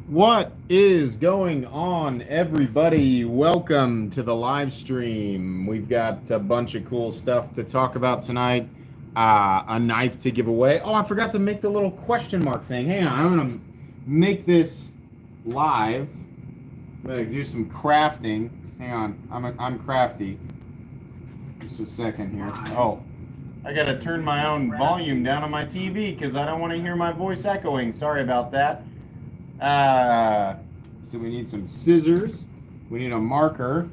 What is going on, everybody? Welcome to the live stream. We've got a bunch of cool stuff to talk about tonight. A knife to give away. Oh, I forgot to make the little question mark thing. Hang on, I'm gonna make this live. I'm gonna do some crafting. Hang on, I'm crafty. Just a second here. Oh, I gotta turn my own volume down on my TV because I don't want to hear my voice echoing. Sorry about that. So we need some scissors, we need a marker,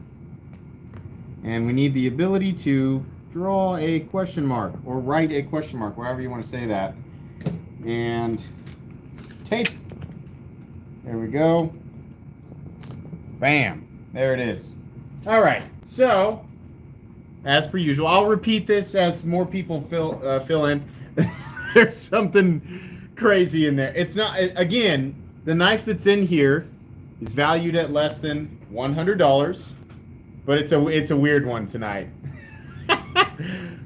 and we need the ability to draw a question mark or write a question mark, wherever you want to say that. And tape. There we go. Bam. There it is. All right. So, as per usual, I'll repeat this as more people fill in. There's something crazy in there. It's not, again, the knife that's in here is valued at less than $100, but it's a weird one tonight.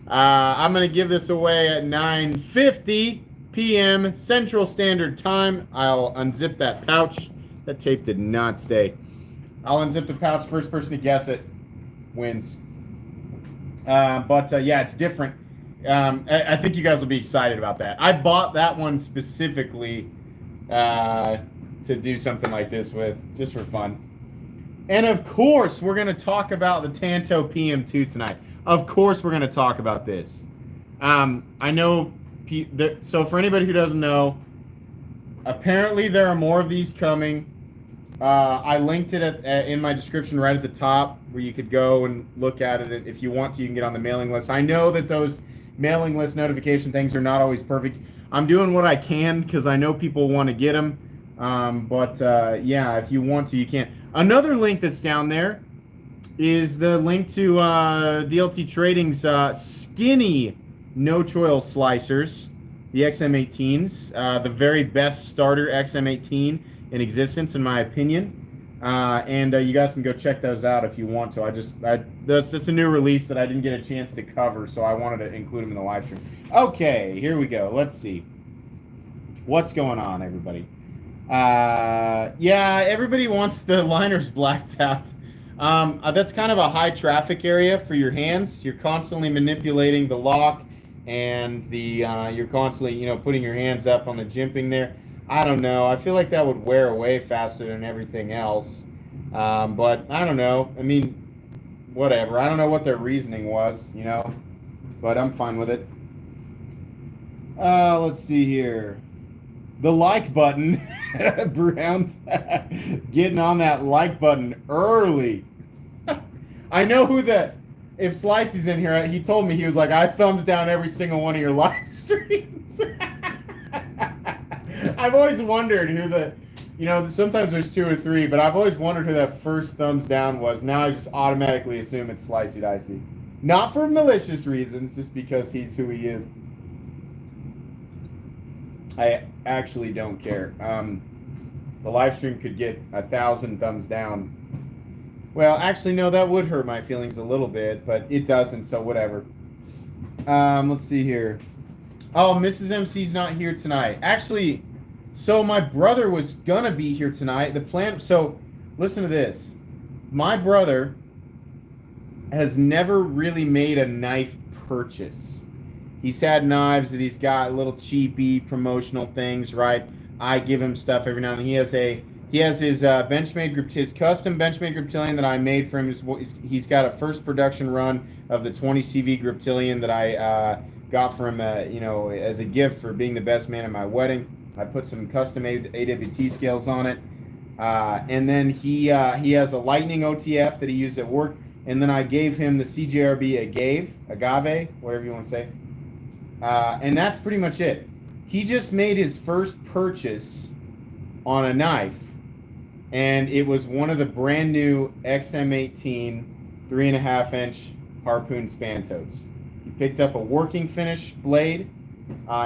I'm gonna give this away at 9:50 p.m. Central Standard Time. I'll unzip that pouch. That tape did not stay. I'll unzip the pouch. First person to guess it wins. But yeah, it's different. I think you guys will be excited about that. I bought that one specifically to do something like this with, just for fun. And of course, we're going to talk about the Tanto PM2 tonight. Of course, we're going to talk about this. I know, so for anybody who doesn't know, apparently there are more of these coming. I linked it in my description right at the top, where you could go and look at it. If you want to, you can get on the mailing list. I know that those mailing list notification things are not always perfect. I'm doing what I can because I know people want to get them. Yeah, if you want to, you can. Another link that's down there is the link to DLT Trading's skinny no-choil slicers, the XM18s, the very best starter XM18 in existence, in my opinion. And you guys can go check those out if you want to. That's a new release that I didn't get a chance to cover, so I wanted to include them in the live stream. Okay, here we go. Let's see. What's going on, everybody? Yeah, everybody wants the liners blacked out. That's kind of a high traffic area for your hands. You're constantly manipulating the lock, and you're constantly, putting your hands up on the jimping there. I don't know. I feel like that would wear away faster than everything else. But I don't know. I mean, whatever. I don't know what their reasoning was, but I'm fine with it. Let's see here. The like button. Brown's getting on that like button early. I know if Slicey's in here, he told me, he was like, I thumbs down every single one of your live streams. I've always wondered who sometimes there's two or three, but I've always wondered who that first thumbs down was. Now I just automatically assume it's Slicey Dicey. Not for malicious reasons, just because he's who he is. I actually don't care. The live stream could get 1,000 thumbs down. Well, actually, no, that would hurt my feelings a little bit, but it doesn't, so whatever. Let's see here. Oh, Mrs. MC's not here tonight. Actually, so my brother was gonna be here tonight. So listen to this. My brother has never really made a knife purchase. He's had knives that he's got, little cheapy promotional things, right? I give him stuff every now and then. He has his his custom Benchmade Griptilian that I made for him. He's got a first production run of the 20 CV Griptilian that I got for him, as a gift for being the best man at my wedding. I put some custom AWT scales on it, and then he has a Lightning OTF that he used at work, and then I gave him the CJRB agave, whatever you want to say. And that's pretty much it. He just made his first purchase on a knife, and it was one of the brand new XM18 3.5-inch harpoon Spantos. He picked up a working finish blade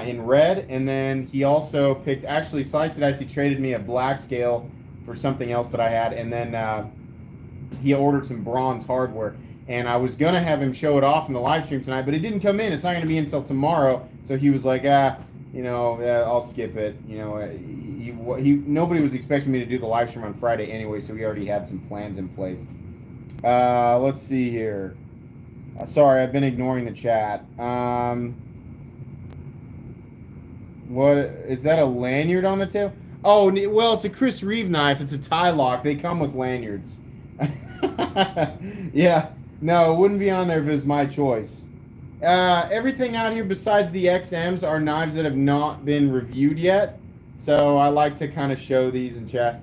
in red, and then he also picked, actually Slicey Dicey traded me a black scale for something else that I had, and then he ordered some bronze hardware. And I was going to have him show it off in the live stream tonight, but it didn't come in. It's not going to be until tomorrow. So he was like, I'll skip it. nobody was expecting me to do the live stream on Friday anyway, so we already had some plans in place. Let's see here. Sorry, I've been ignoring the chat. What is that? A lanyard on the tail? Oh, well, it's a Chris Reeve knife. It's a tie lock. They come with lanyards. Yeah, no, it wouldn't be on there if it was my choice. Everything out here besides the XMs are knives that have not been reviewed yet. So I like to kind of show these in chat,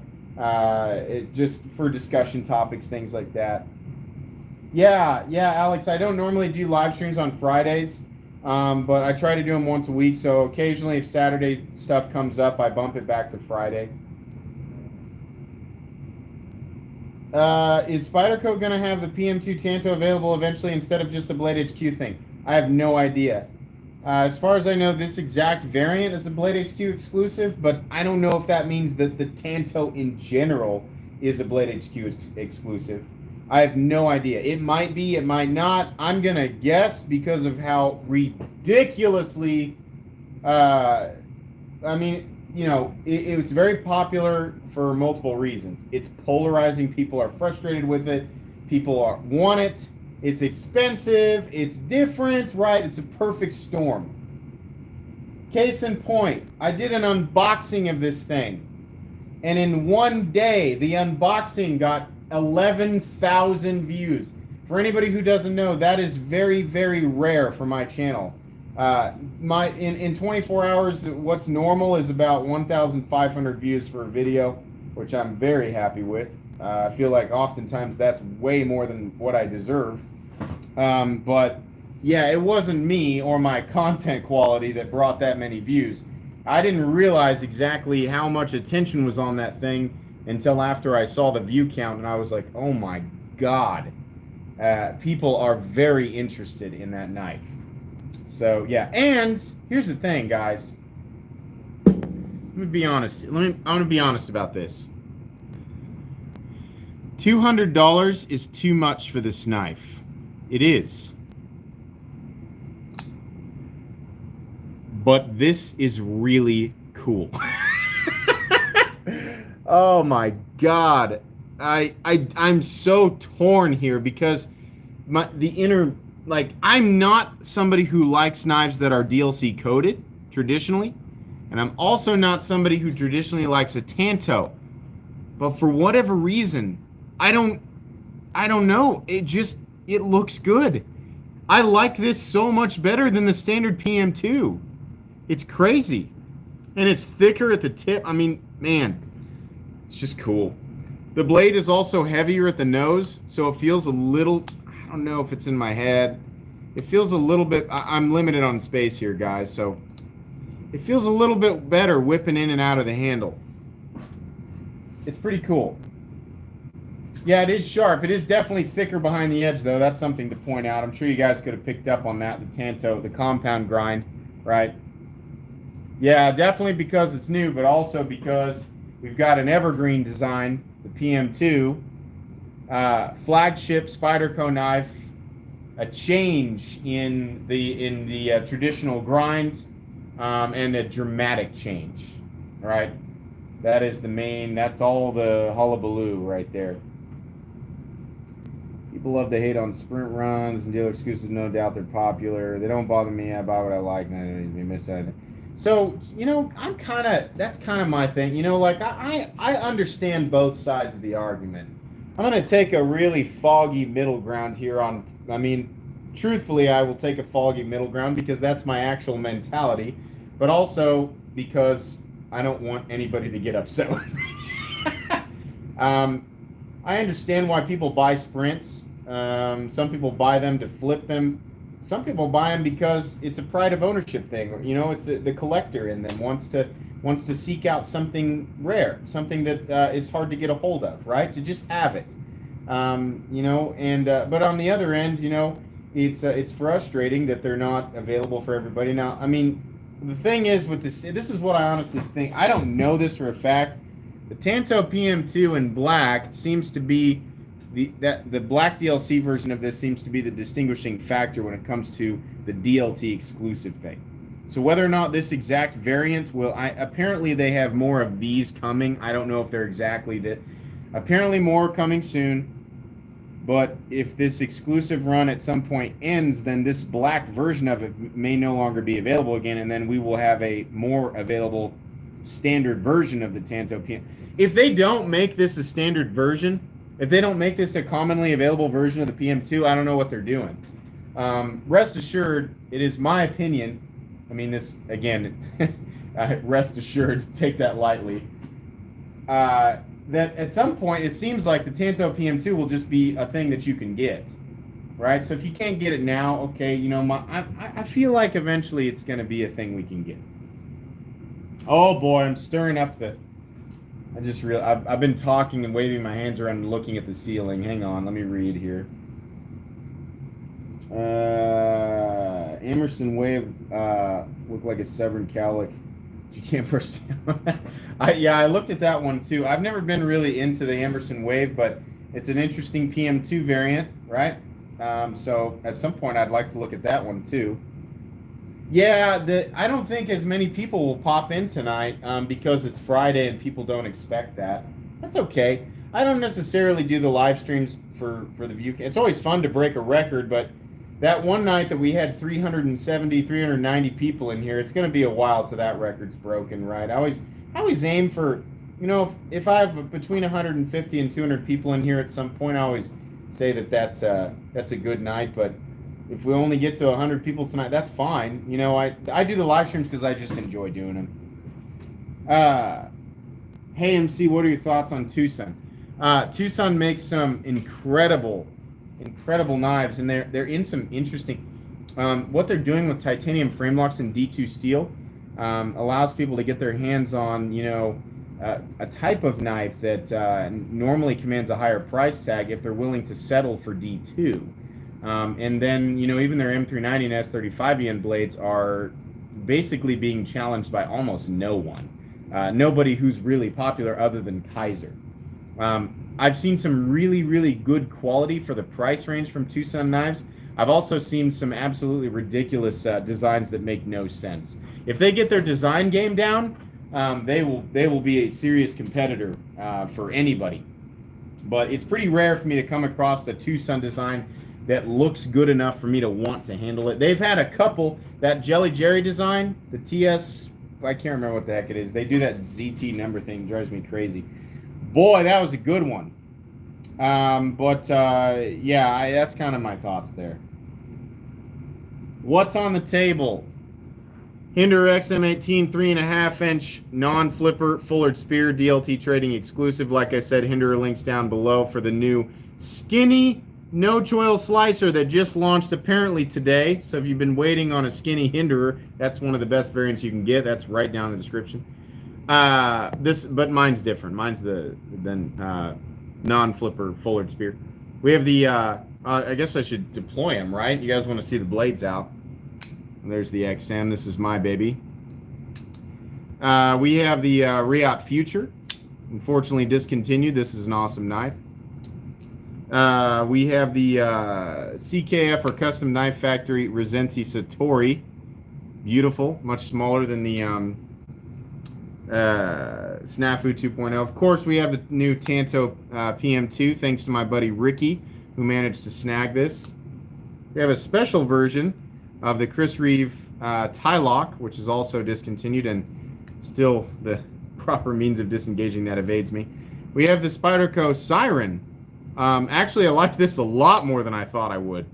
just for discussion topics, things like that. Yeah, Alex, I don't normally do live streams on Fridays, but I try to do them once a week. So occasionally, if Saturday stuff comes up, I bump it back to Friday. Is Spyderco going to have the PM2 Tanto available eventually instead of just a Blade HQ thing? I have no idea. As far as I know, this exact variant is a Blade HQ exclusive, but I don't know if that means that the Tanto in general is a Blade HQ exclusive. I have no idea. It might be, it might not. I'm going to guess because of how ridiculously, I mean, you know, it's very popular for multiple reasons. It's polarizing. People are frustrated with it. People want it. It's expensive. It's different, right? It's a perfect storm. Case in point, I did an unboxing of this thing. And in one day, the unboxing got 11,000 views. For anybody who doesn't know, that is very, very rare for my channel. In 24 hours, what's normal is about 1,500 views for a video, which I'm very happy with. I feel like oftentimes that's way more than what I deserve. But yeah, it wasn't me or my content quality that brought that many views. I didn't realize exactly how much attention was on that thing until after I saw the view count, and I was like, oh my God. People are very interested in that knife. So yeah, and here's the thing, guys. Let me be honest. I want to be honest about this. $200 is too much for this knife. It is. But this is really cool. Oh my God. I'm so torn here because I'm not somebody who likes knives that are DLC coated traditionally, and I'm also not somebody who traditionally likes a Tanto. But for whatever reason, I don't know. It looks good. I like this so much better than the standard PM2. It's crazy. And it's thicker at the tip. I mean, man, it's just cool. The blade is also heavier at the nose, so it feels a little, I don't know if it's in my head. It feels a little bit, I'm limited on space here, guys, so it feels a little bit better whipping in and out of the handle. It's pretty cool. Yeah, it is sharp. It is definitely thicker behind the edge, though. That's something to point out. I'm sure you guys could have picked up on that, the Tanto, the compound grind, right? Yeah, definitely because it's new, but also because we've got an evergreen design, the PM2, flagship Spyderco knife, a change in the traditional grind, and a dramatic change, right? That is the main, that's all the hullabaloo right there. People love to hate on sprint runs and dealer exclusives. No doubt they're popular. They don't bother me. I buy what I like, and I don't even miss anything. So, you know, that's kind of my thing. You know, like, I understand both sides of the argument. I'm going to take a really foggy middle ground here on, I mean, truthfully, I will take a foggy middle ground because that's my actual mentality, but also because I don't want anybody to get upset with me. I understand why people buy sprints. Some people buy them to flip them. Some people buy them because it's a pride of ownership thing. You know, it's the collector in them wants to seek out something rare, something that is hard to get a hold of, right? To just have it, you know. And but on the other end, you know, it's frustrating that they're not available for everybody. Now, I mean, the thing is with this is what I honestly think. I don't know this for a fact. The Tanto PM2 in black seems to be the black DLC version of this seems to be the distinguishing factor when it comes to the DLT exclusive thing. So whether or not this exact variant will, apparently they have more of these coming. I don't know if they're exactly that. Apparently more coming soon. But if this exclusive run at some point ends, then this black version of it may no longer be available again, and then we will have a more available standard version of the Tanto PM. If they don't make this a standard version, if they don't make this a commonly available version of the PM2, I don't know what they're doing. Rest assured, it is my opinion. I mean, this, again, rest assured, take that lightly. That at some point, it seems like the Tanto PM2 will just be a thing that you can get, right? So if you can't get it now, okay, you know, I feel like eventually it's going to be a thing we can get. Oh boy, I'm stirring up the... I've been talking and waving my hands around and looking at the ceiling. Hang on, let me read here. Emerson Wave looked like a stubborn cowlick. You can't push down. I looked at that one too. I've never been really into the Emerson Wave, but it's an interesting PM2 variant, right? So at some point I'd like to look at that one too. Yeah, I don't think as many people will pop in tonight because it's Friday and people don't expect that. That's okay. I don't necessarily do the live streams for the view. It's always fun to break a record, but that one night that we had 370, 390 people in here, it's going to be a while till that record's broken, right? I always aim for, you know, if I have between 150 and 200 people in here at some point, I always say that's a good night. But if we only get to 100 people tonight, that's fine. You know, I do the live streams because I just enjoy doing them. Hey MC, what are your thoughts on Tucson? Tucson makes some incredible knives, and they're in some interesting. What they're doing with titanium frame locks and D2 steel allows people to get their hands on, you know, a type of knife that normally commands a higher price tag if they're willing to settle for D2. And then, you know, even their M390 and S35EN blades are basically being challenged by almost no one. Nobody who's really popular other than Kaiser. I've seen some really good quality for the price range from Tucson knives. I've also seen some absolutely ridiculous designs that make no sense. If they get their design game down, they will be a serious competitor for anybody. But it's pretty rare for me to come across a Tucson design that looks good enough for me to want to handle it. They've had a couple. That Jelly Jerry design, the TS, I can't remember what the heck it is. They do that ZT number thing, drives me crazy. Boy, that was a good one. Yeah, that's kind of my thoughts there. What's on the table? Hinderer XM18 3.5-inch non-flipper Fullard Spear DLT trading exclusive. Like I said, Hinderer links down below for the new skinny no-choil slicer that just launched apparently today. So if you've been waiting on a skinny Hinderer, that's one of the best variants you can get. That's right down in the description. But mine's different. Mine's the non-flipper Fullard Spear. We have the, I guess I should deploy them, right? You guys want to see the blades out. And there's the XM. This is my baby. We have the Riot Future. Unfortunately discontinued. This is an awesome knife. We have the CKF or Custom Knife Factory Resensi Satori. Beautiful. Much smaller than the Snafu 2.0. Of course, we have the new Tanto PM2, thanks to my buddy Ricky, who managed to snag this. We have a special version of the Chris Reeve tie lock, which is also discontinued, and still the proper means of disengaging that evades me. We have the Spyderco Siren. Actually, I like this a lot more than I thought I would.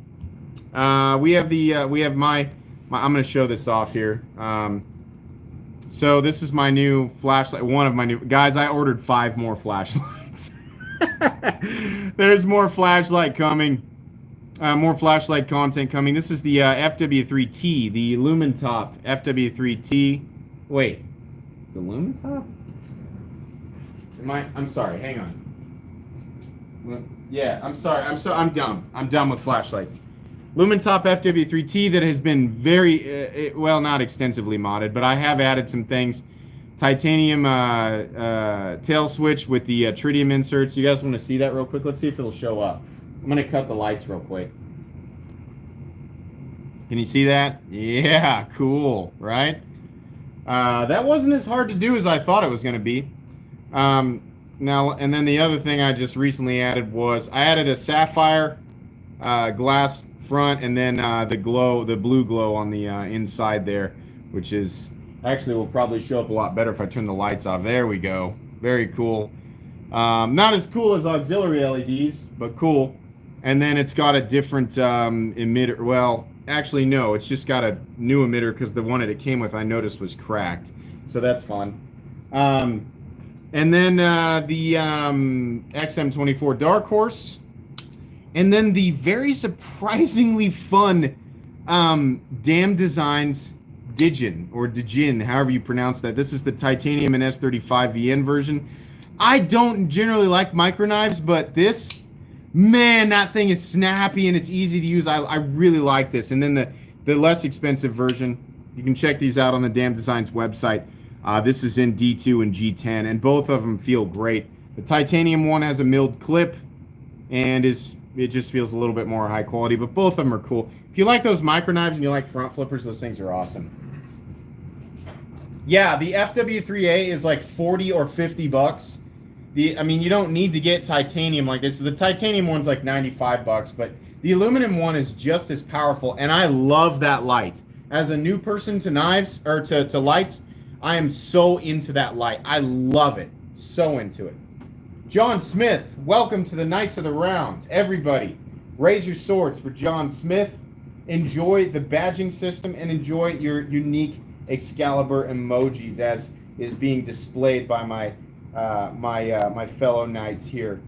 We have my I'm going to show this off here. So this is my new flashlight. One of my new guys. I ordered 5 more flashlights. There's more flashlight coming. More flashlight content coming. This is the FW3T, the Lumen Top FW3T. Wait, the Lumen Top? I'm sorry. Hang on. Yeah, I'm sorry. I'm dumb. I'm dumb with flashlights. Lumen Top FW3T that has been very, well, not extensively modded, but I have added some things. Titanium tail switch with the tritium inserts. You guys want to see that real quick? Let's see if it'll show up. I'm going to cut the lights real quick. Can you see that? Yeah, cool, right? That wasn't as hard to do as I thought it was going to be. Now, and then the other thing I just recently added was I added a sapphire glass front, and then the blue glow on the inside there, which is actually will probably show up a lot better if I turn the lights off. There we go. Very cool. Not as cool as auxiliary LEDs, but cool. And then it's got a different emitter. Well, actually, no, it's just got a new emitter because the one that it came with I noticed was cracked. So that's fun. And then the XM24 Dark Horse. And then the very surprisingly fun Damn Designs Dijin, however you pronounce that. This is the Titanium and S35 VN version. I don't generally like microknives, but this, man, that thing is snappy and it's easy to use. I really like this. And then the less expensive version, you can check these out on the Damn Designs website. This is in D2 and G10, and both of them feel great. The titanium one has a milled clip, and it just feels a little bit more high quality, but both of them are cool. If you like those microknives and you like front flippers, those things are awesome. Yeah, the FW3A is like 40 or 50 bucks. I mean, you don't need to get titanium like this. The titanium one's like 95 bucks, but the aluminum one is just as powerful, and I love that light. As a new person to knives, or to lights, I am so into that light. I love it. So into it. John Smith, welcome to the Knights of the Round. Everybody, raise your swords for John Smith. Enjoy the badging system and enjoy your unique Excalibur emojis as is being displayed by my my fellow knights here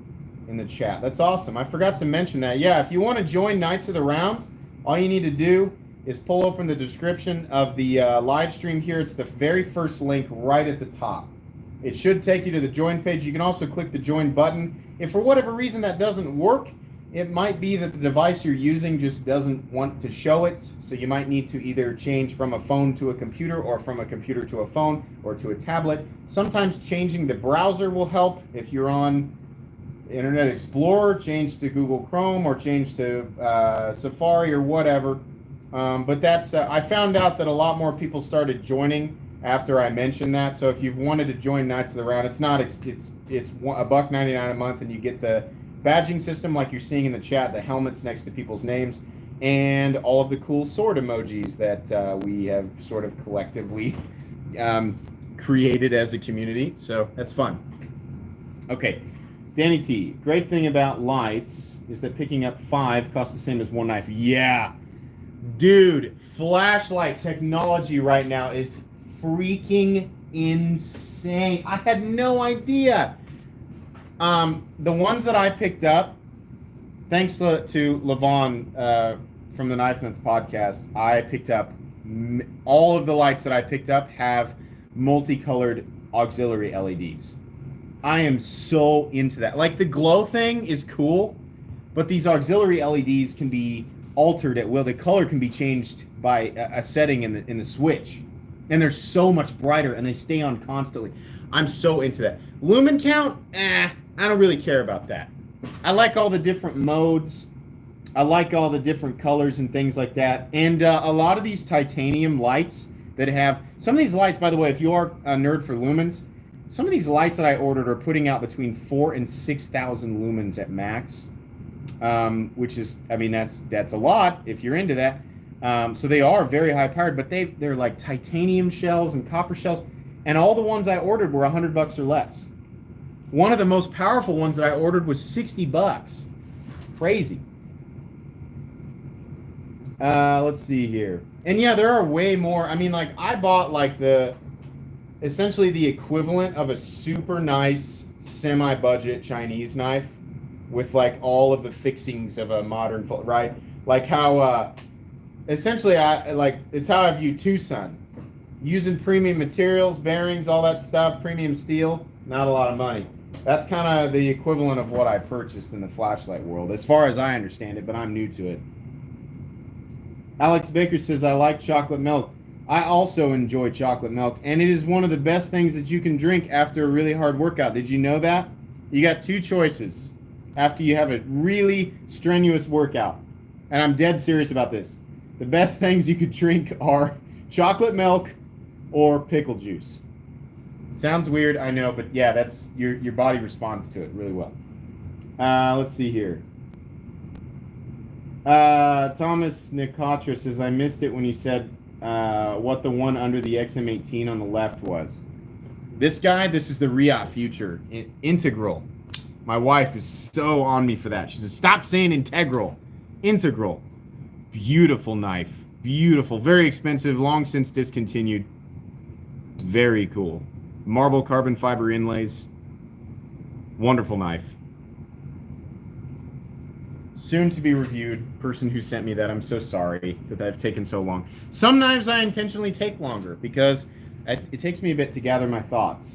in the chat. That's awesome. I forgot to mention that. Yeah, if you want to join Knights of the Round, all you need to do is pull open the description of the live stream here. It's the very first link right at the top. It should take you to the join page. You can also click the join button. If for whatever reason that doesn't work, it might be that the device you're using just doesn't want to show it. So you might need to either change from a phone to a computer, or from a computer to a phone, or to a tablet. Sometimes changing the browser will help. If you're on Internet Explorer, change to Google Chrome, or change to Safari or whatever. But that's I found out that a lot more people started joining after I mentioned that. So if you've wanted to join Knights of the Round, it's $1.99 a month, and you get the badging system like you're seeing in the chat, the helmets next to people's names, and all of the cool sword emojis that we have sort of collectively created as a community. So that's fun. Okay, Danny T. Great thing about lights is that picking up 5 costs the same as 1 knife. Yeah, dude, flashlight technology right now is freaking insane. I had no idea. The ones that I picked up, thanks to Levon from the Knife Nuts podcast, I picked up all of the lights that I picked up have multicolored auxiliary LEDs. I am so into that. Like, the glow thing is cool, but these auxiliary LEDs can be altered at will. The color can be changed by a setting in the switch, and they're so much brighter, and they stay on constantly. I'm so into that. Lumen count, I don't really care about that. I like all the different modes. I like all the different colors and things like that. And a lot of these titanium lights that have, some of these lights, by the way, if you are a nerd for lumens, some of these lights that I ordered are putting out between 4,000 and 6,000 lumens at max, which is, I mean, that's a lot if you're into that. So they are very high powered, but they're like titanium shells and copper shells, and all the ones I ordered were $100 or less. One of the most powerful ones that I ordered was $60. Crazy. Let's see here. And yeah, there are way more. I mean, like, I bought like essentially the equivalent of a super nice semi-budget Chinese knife with like all of the fixings of a modern, right? Like how essentially it's how I view Tucson. Using premium materials, bearings, all that stuff, premium steel, not a lot of money. That's kind of the equivalent of what I purchased in the flashlight world, as far as I understand it, but I'm new to it. Alex Baker says, I like chocolate milk. I also enjoy chocolate milk, and it is one of the best things that you can drink after a really hard workout. Did you know that? You got 2 choices after you have a really strenuous workout. And I'm dead serious about this. The best things you could drink are chocolate milk or pickle juice. Sounds weird, I know, but yeah, that's your body responds to it really well. Let's see here. Thomas Nicotria says, I missed it when you said what the one under the XM18 on the left was. This guy, this is the RIA Future Integral. My wife is so on me for that. She says, stop saying integral. Integral. Beautiful knife. Beautiful. Very expensive. Long since discontinued. Very cool. Marble carbon fiber inlays. Wonderful knife. Soon to be reviewed. Person who sent me that, I'm so sorry that I've taken so long. Some knives I intentionally take longer because it takes me a bit to gather my thoughts.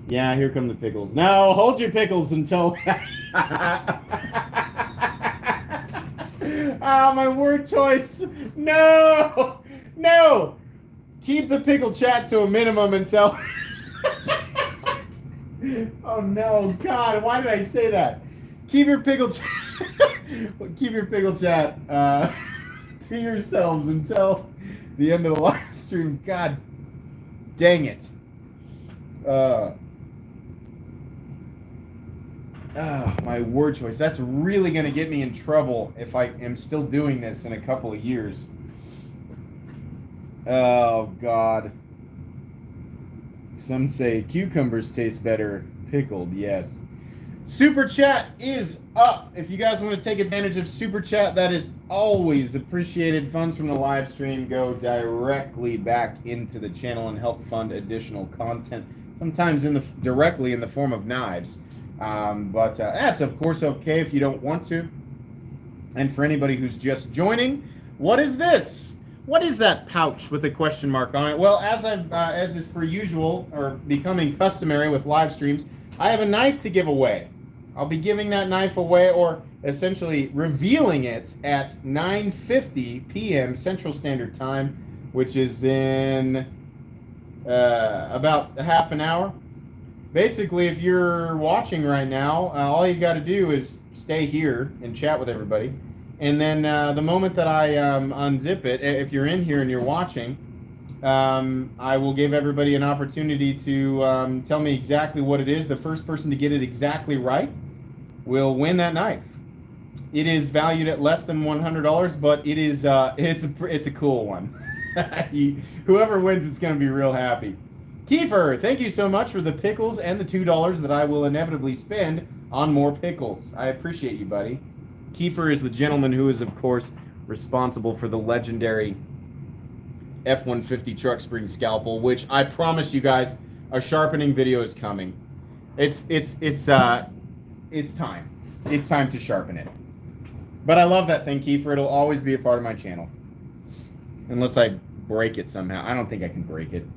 Yeah, here come the pickles. No, hold your pickles until... Ah, my word choice. No! No! Keep the pickle chat to a minimum until... Oh no, God, why did I say that? Keep your pickle chat... Keep your pickle chat to yourselves until the end of the live stream. God dang it. My word choice. That's really going to get me in trouble if I am still doing this in a couple of years. Oh, God. Some say cucumbers taste better pickled. Yes. Super Chat is up. If you guys want to take advantage of Super Chat, that is always appreciated. Funds from the live stream go directly back into the channel and help fund additional content, sometimes directly in the form of knives. But that's, of course, okay if you don't want to. And for anybody who's just joining, what is this? What is that pouch with a question mark on it? Well, as is per usual, or becoming customary with live streams, I have a knife to give away. I'll be giving that knife away, or essentially revealing it at 9:50 p.m. Central Standard Time, which is in about half an hour. Basically, if you're watching right now, all you got to do is stay here and chat with everybody. And then the moment that I unzip it, if you're in here and you're watching, I will give everybody an opportunity to tell me exactly what it is. The first person to get it exactly right will win that knife. It is valued at less than $100, but it is it's a cool one. Whoever wins, it's going to be real happy. Kiefer, thank you so much for the pickles and the $2 that I will inevitably spend on more pickles. I appreciate you, buddy. Kiefer is the gentleman who is, of course, responsible for the legendary F-150 truck spring scalpel, which I promise you guys, a sharpening video is coming. It's time. It's time to sharpen it. But I love that thing, Kiefer. It'll always be a part of my channel. Unless I break it somehow. I don't think I can break it.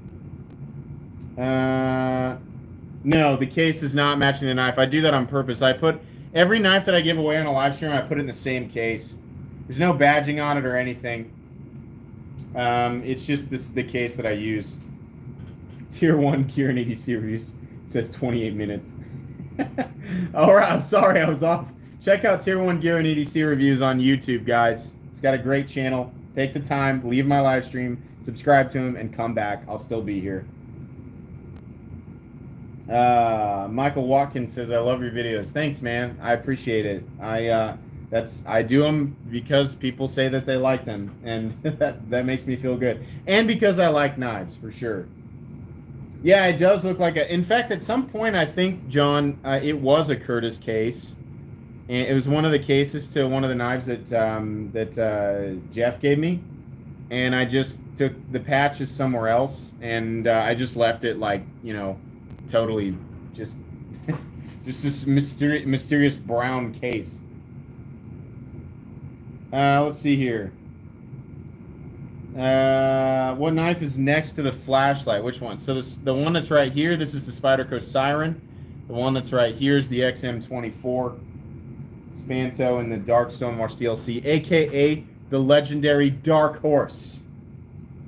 No, the case is not matching the knife. I do that on purpose. I put every knife that I give away on a live stream, I put it in the same case. There's no badging on it or anything. It's just the case that I use. Tier 1 Kieran EDC reviews says 28 minutes. All right, I'm sorry, I was off. Check out Tier 1 Kieran EDC reviews on YouTube, guys. He's got a great channel. Take the time, leave my live stream, subscribe to him, and come back. I'll still be here. Michael Watkins says, I love your videos. Thanks, man. I appreciate it. I do them because people say that they like them, and that makes me feel good. And because I like knives, for sure. Yeah, it does look like in fact, at some point, I think, John, it was a Curtis case. And it was one of the cases to one of the knives that Jeff gave me. And I just took the patches somewhere else, and I just left it like, you know, totally just this mysterious brown case. Let's see here. What knife is next to the flashlight? Which one? So the one that's right here, this is the Spyderco Siren. The one that's right here is the XM24 Spanto and the Dark Stonewash DLC, aka the legendary Dark Horse,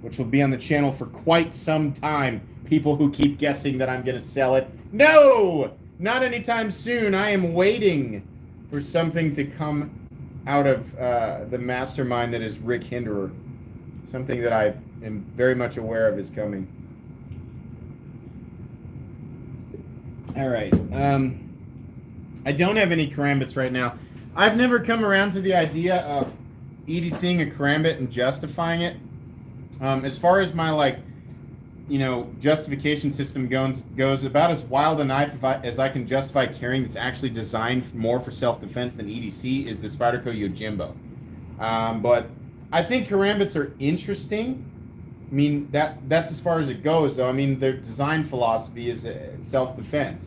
which will be on the channel for quite some time. People who keep guessing that I'm going to sell it. No! Not anytime soon. I am waiting for something to come out of the mastermind that is Rick Hinderer. Something that I am very much aware of is coming. All right. I don't have any karambits right now. I've never come around to the idea of EDCing a karambit and justifying it. As far as my justification system goes, about as wild a knife as I can justify carrying that's actually designed more for self-defense than EDC is the Spyderco Yojimbo. But I think karambits are interesting. I mean, that's as far as it goes, though. I mean, their design philosophy is self-defense,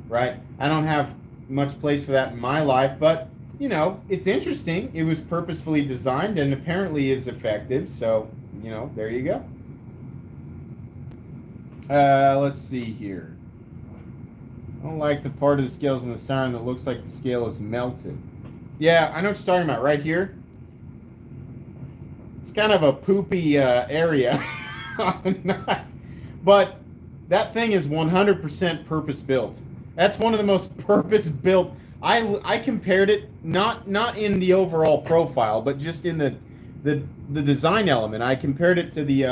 right? I don't have much place for that in my life, but, it's interesting. It was purposefully designed and apparently is effective, so, there you go. Let's see here. I don't like the part of the scales in the siren that looks like the scale is melted. Yeah, I know what you're talking about. Right here. It's kind of a poopy area on the knife. But that thing is 100% purpose-built. That's one of the most purpose-built. I compared it, not in the overall profile, but just in the design element. I compared it to the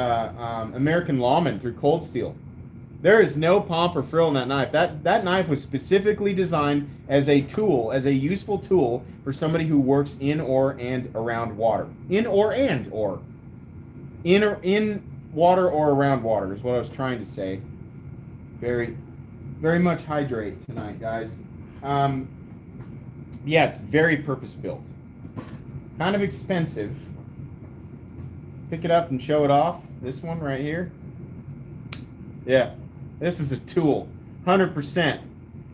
American Lawman through Cold Steel. There is no pomp or frill in that knife. That knife was specifically designed as a tool, as a useful tool for somebody who works in or and around water. In water or around water is what I was trying to say. Very, very much hydrate tonight, guys. Yeah, it's very purpose-built. Kind of expensive. Pick it up and show it off. This one right here. Yeah, this is a tool. 100%.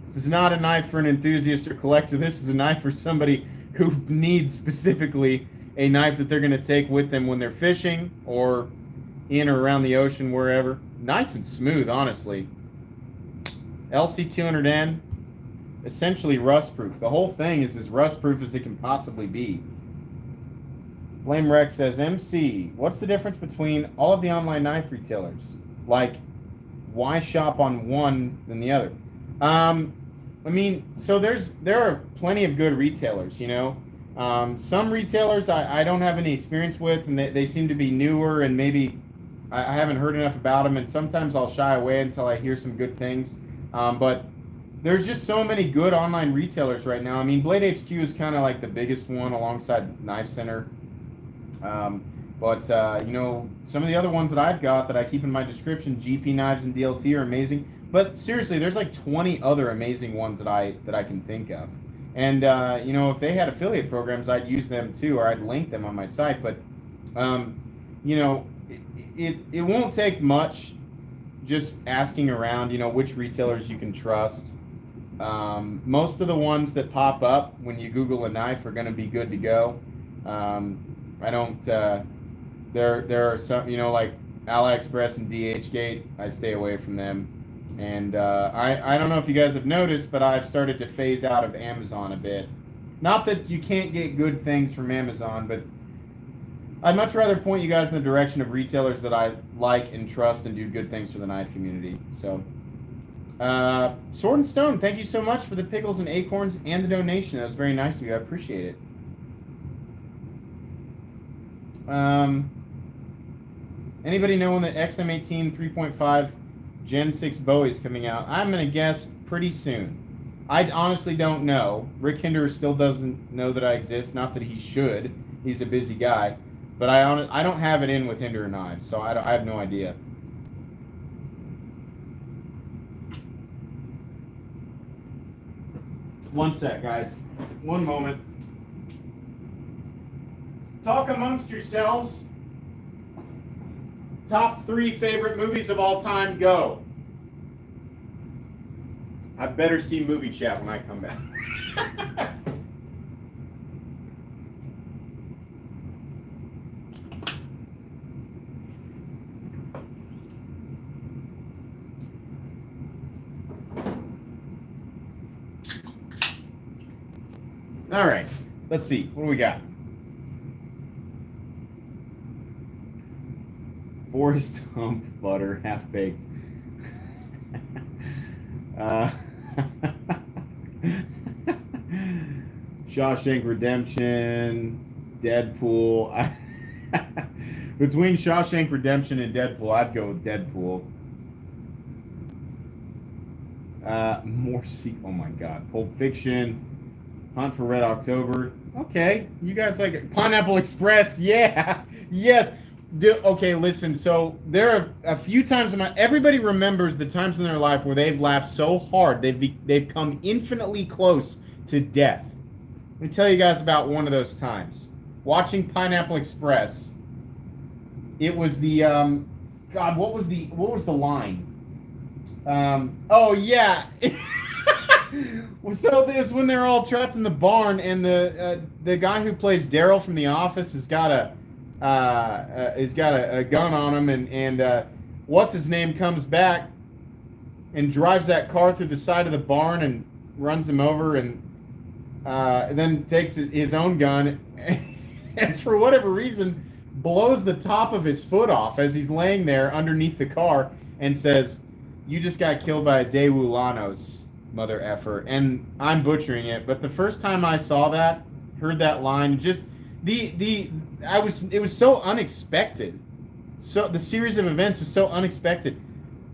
This is not a knife for an enthusiast or collector. This is a knife for somebody who needs specifically a knife that they're going to take with them when they're fishing or in or around the ocean, wherever. Nice and smooth, honestly. LC200N, essentially rust-proof. The whole thing is as rust-proof as it can possibly be. Blame Rex says, MC, what's the difference between all of the online knife retailers? Like, why shop on one than the other? I mean, so there are plenty of good retailers, Some retailers I don't have any experience with, and they seem to be newer, and maybe I haven't heard enough about them, and sometimes I'll shy away until I hear some good things. But there's just so many good online retailers right now. I mean, Blade HQ is kind of like the biggest one alongside Knife Center. But some of the other ones that I've got that I keep in my description, GP Knives and DLT, are amazing. But seriously, there's like 20 other amazing ones that I can think of. And if they had affiliate programs, I'd use them too, or I'd link them on my site. But it won't take much just asking around, which retailers you can trust. Most of the ones that pop up when you Google a knife are going to be good to go. I don't. There are some, like AliExpress and DHgate. I stay away from them. And I don't know if you guys have noticed, but I've started to phase out of Amazon a bit. Not that you can't get good things from Amazon, but I'd much rather point you guys in the direction of retailers that I like and trust and do good things for the knife community. So, Sword and Stone, thank you so much for the pickles and acorns and the donation. That was very nice of you. I appreciate it. Anybody know when the XM18 3.5 Gen 6 Bowie is coming out? I'm going to guess pretty soon. I honestly don't know. Rick Hinderer still doesn't know that I exist. Not that he should. He's a busy guy. But I don't have it in with Hinderer knives, so I have no idea. One sec, guys. One moment. Talk amongst yourselves. Top 3 favorite movies of all time, go. I better see movie chat when I come back. All right, let's see. What do we got? Forest Hump butter, half baked. Shawshank Redemption, Deadpool. Between Shawshank Redemption and Deadpool, I'd go with Deadpool. Oh my God. Pulp Fiction, Hunt for Red October. Okay, you guys like it. Pineapple Express. Yeah, yes. Okay, listen. So there are a few times everybody remembers the times in their life where they've laughed so hard they've come infinitely close to death. Let me tell you guys about one of those times. Watching Pineapple Express. It was the God. What was the line? Oh yeah. So this when they're all trapped in the barn, and the guy who plays Daryl from The Office has got a gun on him, and what's his name comes back and drives that car through the side of the barn and runs him over, and then takes his own gun and for whatever reason blows the top of his foot off as he's laying there underneath the car and says, "You just got killed by a Daewoo Lanos, mother effer." And I'm butchering it, but the first time I saw that, heard that line, just it was so unexpected. So the series of events was so unexpected.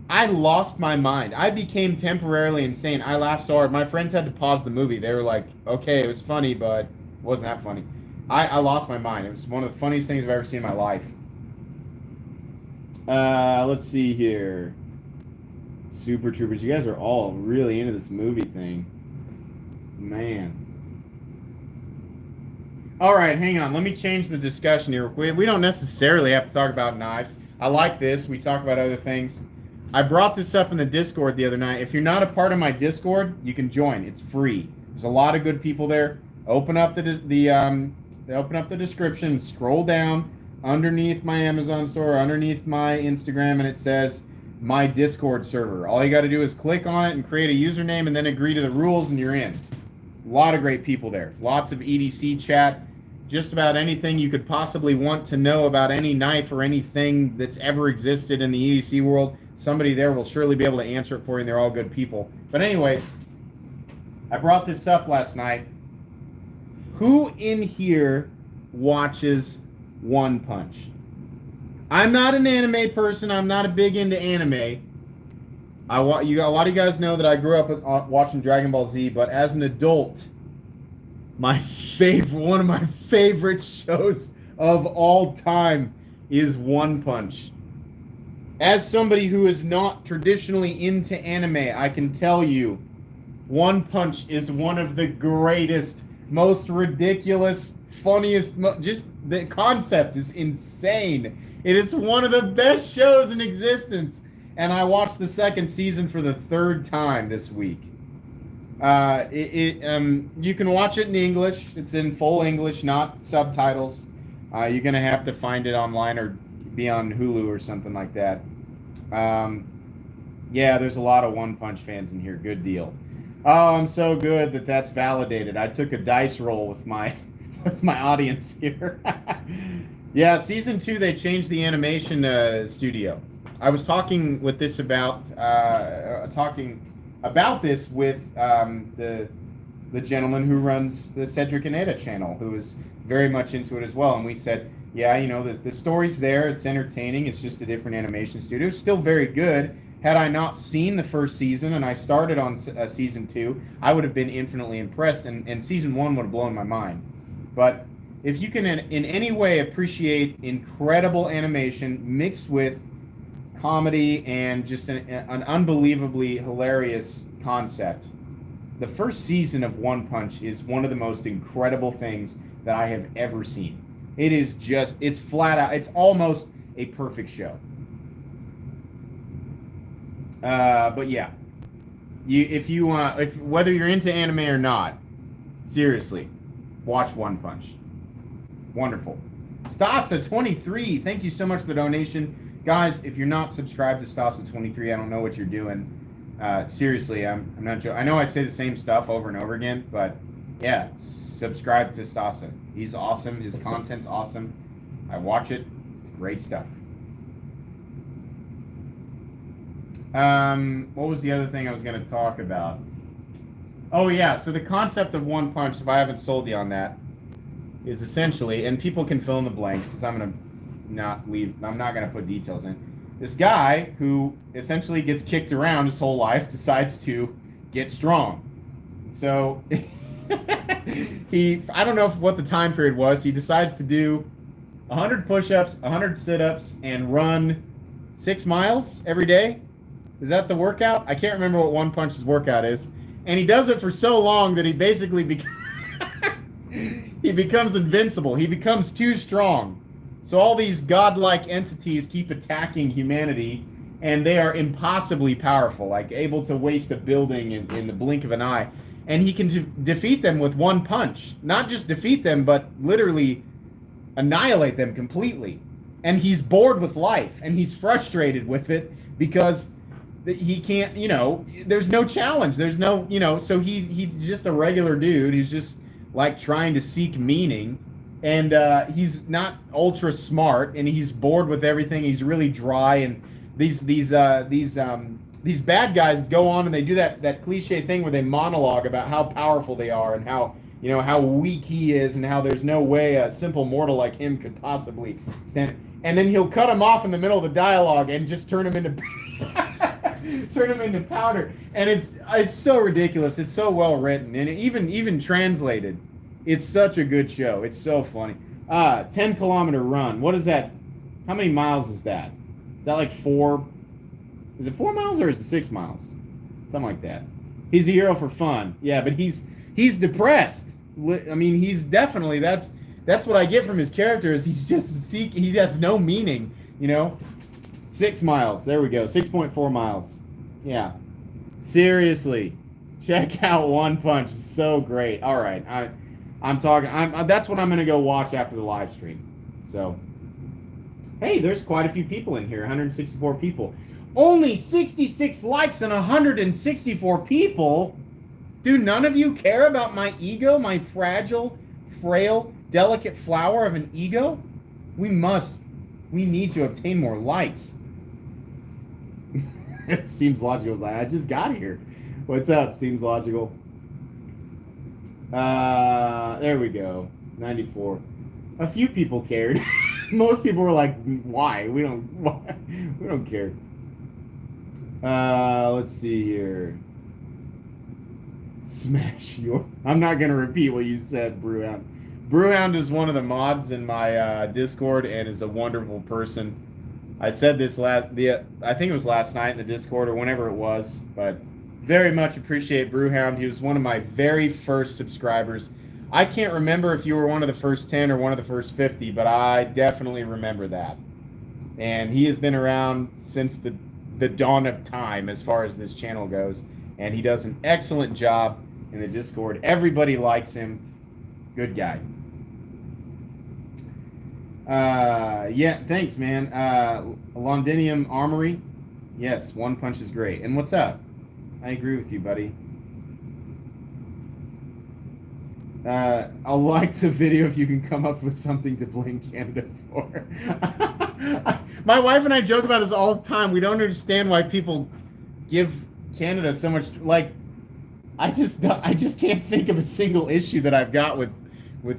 I lost my mind. I became temporarily insane. I laughed so hard. My friends had to pause the movie. They were like, "Okay, it was funny, but it wasn't that funny." I lost my mind. It was one of the funniest things I've ever seen in my life. Let's see here. Super Troopers. You guys are all really into this movie thing. Man. All right, hang on. Let me change the discussion here. We don't necessarily have to talk about knives. I like this. We talk about other things. I brought this up in the Discord the other night. If you're not a part of my Discord, you can join. It's free. There's a lot of good people there. Open up open up the description, scroll down underneath my Amazon store, underneath my Instagram, and it says my Discord server. All you got to do is click on it and create a username and then agree to the rules, and you're in. A lot of great people there. Lots of EDC chat. Just about anything you could possibly want to know about any knife or anything that's ever existed in the EDC world, somebody there will surely be able to answer it for you, and they're all good people. But anyways, I brought this up last night. Who in here watches One Punch? I'm not an anime person. I'm not a big into anime. A lot of you guys know that I grew up watching Dragon Ball Z, but as an adult, one of my favorite shows of all time is One Punch. As somebody who is not traditionally into anime, I can tell you, One Punch is one of the greatest, most ridiculous, funniest, just the concept is insane. It is one of the best shows in existence, and I watched the second season for the third time this week. You can watch it in English. It's in full English, not subtitles. You're gonna have to find it online or be on Hulu or something like that. Yeah, there's a lot of One Punch fans in here. Good deal. Oh, I'm so good that that's validated. I took a dice roll with my audience here. Yeah, season 2 they changed the animation studio. I was talking this with the gentleman who runs the Cedric and Ada channel, who is very much into it as well. And we said, yeah, the story's there. It's entertaining. It's just a different animation studio. It's still very good. Had I not seen the first season and I started on season 2, I would have been infinitely impressed, and season 1 would have blown my mind. But if you can in any way appreciate incredible animation mixed with comedy and just an unbelievably hilarious concept, the first season of One Punch is one of the most incredible things that I have ever seen. It's flat out, it's almost a perfect show. But yeah, whether you're into anime or not, seriously, watch One Punch. Wonderful. Stasa23, thank you so much for the donation. Guys, if you're not subscribed to Stasa23, I don't know what you're doing. Seriously, I'm not joking. I know I say the same stuff over and over again, but yeah, subscribe to Stasa. He's awesome. His content's awesome. I watch it. It's great stuff. What was the other thing I was going to talk about? Oh yeah, so the concept of one punch, if I haven't sold you on that, is essentially, and people can fill in the blanks because I'm not gonna put details in. This guy who essentially gets kicked around his whole life decides to get strong. So I don't know what the time period was. He decides to do 100 push-ups, 100 sit-ups, and run 6 miles every day. Is that the workout? I can't remember what One Punch's workout is. And he does it for so long that he basically he becomes invincible. He becomes too strong. So all these godlike entities keep attacking humanity, and they are impossibly powerful, like able to waste a building in the blink of an eye. And he can defeat them with one punch. Not just defeat them, but literally annihilate them completely. And he's bored with life, and he's frustrated with it because he can't, there's no challenge. There's no, so he's just a regular dude. He's just like trying to seek meaning. And he's not ultra smart, and he's bored with everything. He's really dry, and these bad guys go on and they do that cliche thing where they monologue about how powerful they are and how how weak he is and how there's no way a simple mortal like him could possibly stand. And then he'll cut him off in the middle of the dialogue and just turn him into powder. And it's so ridiculous. It's so well written, and even translated. It's such a good show. It's so funny. 10-kilometer run. What is that? How many miles is that? Is that like 4? Is it 4 miles or is it 6 miles? Something like that. He's a hero for fun. Yeah, but he's depressed. I mean, he's definitely that's what I get from his character is he has no meaning, 6 miles. There we go. 6.4 miles. Yeah. Seriously. Check out One Punch. It's so great. All right. That's what I'm going to go watch after the live stream. So, hey, there's quite a few people in here. 164 people. Only 66 likes and 164 people. Do none of you care about my ego, my fragile, frail, delicate flower of an ego? We need to obtain more likes. It seems logical. I just got here. What's up? Seems logical. There we go. 94. A few people cared. Most people were like, "Why? We don't care." Let's see here. Smash your. I'm not gonna repeat what you said, Brewhound. Brewhound is one of the mods in my Discord and is a wonderful person. I said this I think it was last night in the Discord or whenever it was, but very much appreciate Brewhound. He was one of my very first subscribers. I can't remember if you were one of the first 10 or one of the first 50, but I definitely remember that. And he has been around since the dawn of time as far as this channel goes, and he does an excellent job in the Discord. Everybody likes him. Good guy. Yeah, thanks, man. Londinium Armory. Yes, One Punch is great. And what's up? I agree with you, buddy. I'll like the video if you can come up with something to blame Canada for. My wife and I joke about this all the time. We don't understand why people give Canada so much. Like, I just can't think of a single issue that I've got with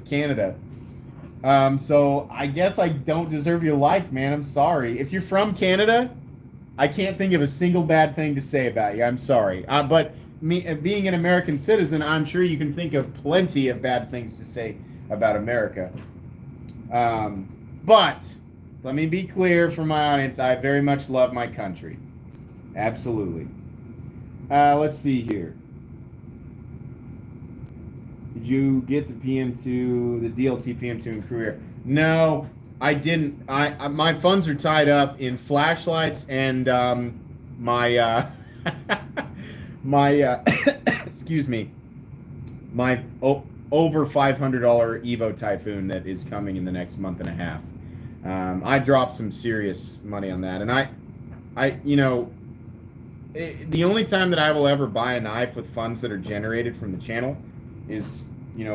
Canada. So I guess I don't deserve your like, man. I'm sorry. If you're from Canada, I can't think of a single bad thing to say about you. I'm sorry. But me being an American citizen, I'm sure you can think of plenty of bad things to say about America. But let me be clear for my audience. I very much love my country. Absolutely. Let's see here. Did you get the PM2, the DLT PM2 in Korea? No, I didn't. My funds are tied up in flashlights and my excuse me, my over $500 Evo Typhoon that is coming in the next month and a half. I dropped some serious money on that, and the only time that I will ever buy a knife with funds that are generated from the channel is,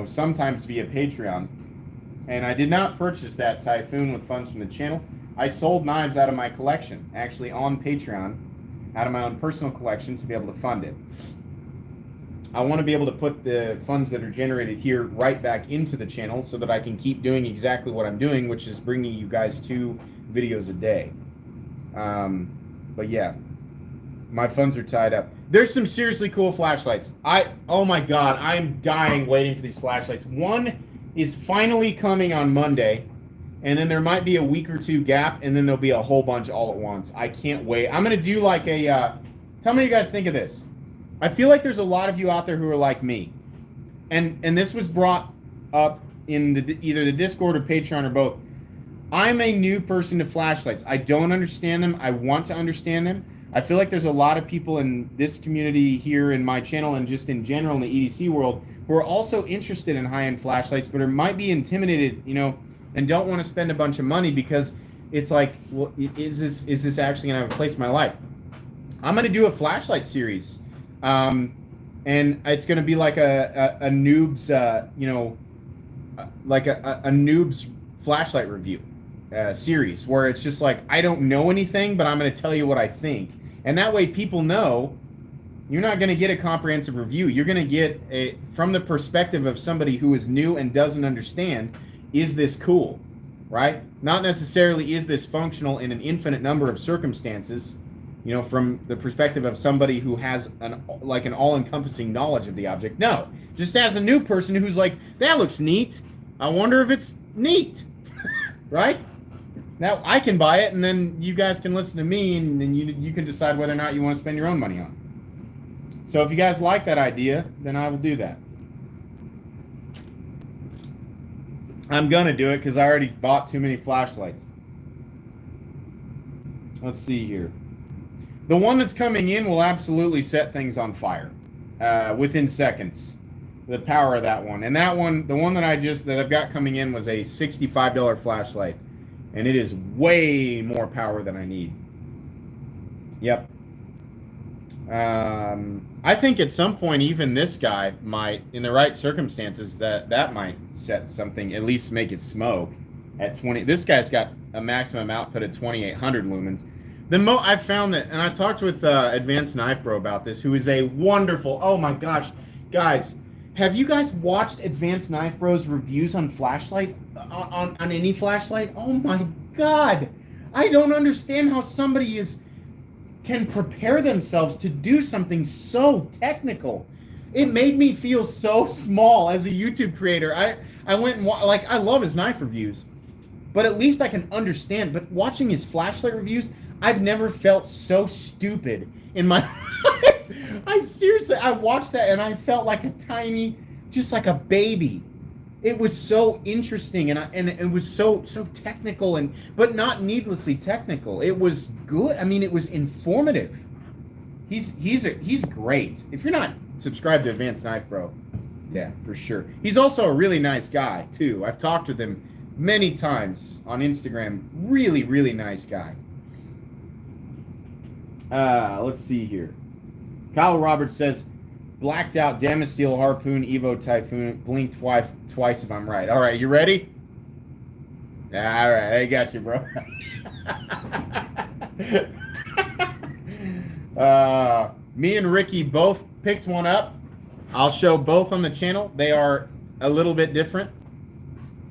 sometimes via Patreon. And I did not purchase that Typhoon with funds from the channel. I sold knives out of my collection, actually on Patreon, out of my own personal collection to be able to fund it. I want to be able to put the funds that are generated here right back into the channel so that I can keep doing exactly what I'm doing, which is bringing you guys 2 videos a day. But yeah, my funds are tied up. There's some seriously cool flashlights. Oh my God, I'm dying waiting for these flashlights. One is finally coming on Monday, and then there might be a week or 2 gap, and then there'll be a whole bunch all at once. I can't wait. I'm gonna do like a, tell me what you guys think of this. I feel like there's a lot of you out there who are like me. And this was brought up in either the Discord or Patreon or both. I'm a new person to flashlights. I don't understand them. I want to understand them. I feel like there's a lot of people in this community here in my channel and just in general in the EDC world who are also interested in high-end flashlights, but might be intimidated, you know, and don't want to spend a bunch of money because it's like, well, is this actually going to have a place in my life? I'm going to do a flashlight series. And it's going to be like a noob's, you know, like a noob's flashlight review series where it's just like, I don't know anything, but I'm going to tell you what I think. And that way people know you're not going to get a comprehensive review. You're going to get from the perspective of somebody who is new and doesn't understand, is this cool, right? Not necessarily is this functional in an infinite number of circumstances, you know, from the perspective of somebody who has an all-encompassing knowledge of the object. No, just as a new person who's like, that looks neat. I wonder if it's neat, right? Now I can buy it, and then you guys can listen to me, and then you can decide whether or not you want to spend your own money on it. So if you guys like that idea, then I will do that. I'm going to do it because I already bought too many flashlights. Let's see here. The one that's coming in will absolutely set things on fire within seconds. The power of that one. And that one, the one that I've got coming in was a $65 flashlight. And it is way more power than I need. Yep. I think at some point even this guy might, in the right circumstances, that might set something, at least make it smoke at 20. This guy's got a maximum output of 2800 lumens. I found that, and I talked with Advanced Knife Bro about this, who is a wonderful, oh my gosh, guys, have you guys watched Advanced Knife Bro's reviews on flashlight, on any flashlight? Oh my God, I don't understand how somebody can prepare themselves to do something so technical. It made me feel so small as a YouTube creator. I went and like, I love his knife reviews, but at least I can understand. But watching his flashlight reviews, I've never felt so stupid in my life. I watched that and I felt like a tiny, just like a baby. It was so interesting and it was so technical but not needlessly technical. It was good. I mean, it was informative. He's great. If you're not subscribed to Advanced Knife Bro, yeah, for sure. He's also a really nice guy too. I've talked with him many times on Instagram. Really, really nice guy. Let's see here. Kyle Roberts says, blacked out Damasteel Harpoon Evo Typhoon, blink twice if I'm right. All right, you ready? All right, I got you, bro. Me and Ricky both picked one up. I'll show both on the channel. They are a little bit different,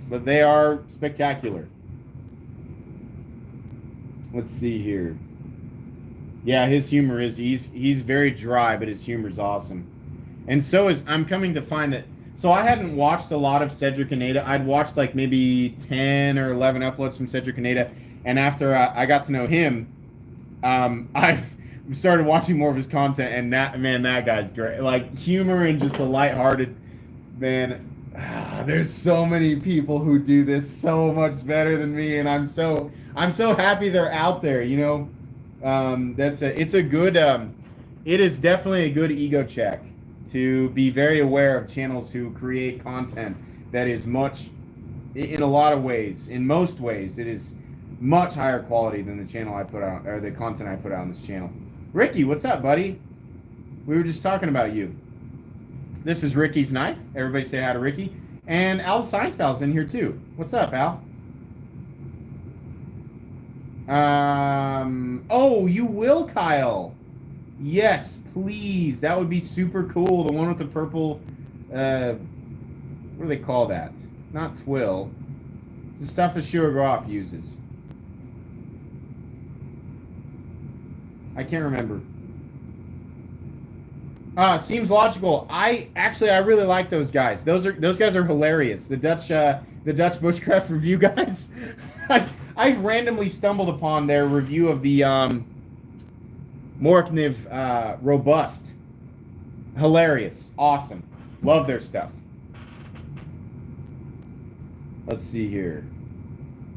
but they are spectacular. Let's see here. Yeah, his humor is, he's very dry, but his humor is awesome. And so I'm coming to find that, so I hadn't watched a lot of Cedric Aneda. I'd watched like maybe 10 or 11 uploads from Cedric Aneda. And after I got to know him, I started watching more of his content, and that guy's great. Like, humor and just a lighthearted, man. There's so many people who do this so much better than me, and I'm so happy they're out there, you know. It is definitely a good ego check to be very aware of channels who create content that is much, in a lot of ways, in most ways, it is much higher quality than the channel I put out, or the content I put out on this channel. Ricky, what's up, buddy? We were just talking about you. This is Ricky's Knife. Everybody say hi to Ricky. And Al Science Pal's in here too. What's up, Al? Oh, you will, Kyle. Yes, please. That would be super cool. The one with the purple, what do they call that? Not twill. It's the stuff that GAW uses. I can't remember. Seems logical. I really like those guys. Those guys are hilarious. The Dutch Bushcraft review guys. I randomly stumbled upon their review of the Morkniv Robust. Hilarious. Awesome. Love their stuff. Let's see here.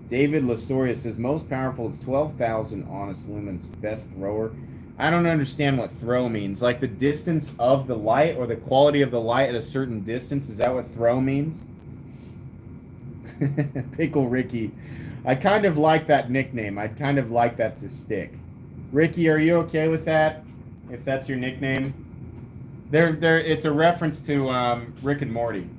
David Lastoria says most powerful is 12,000 honest lumens. Best thrower. I don't understand what throw means. Like the distance of the light or the quality of the light at a certain distance. Is that what throw means? Pickle Ricky. I kind of like that nickname. I'd kind of like that to stick. Ricky, are you okay with that? If that's your nickname? It's a reference to Rick and Morty.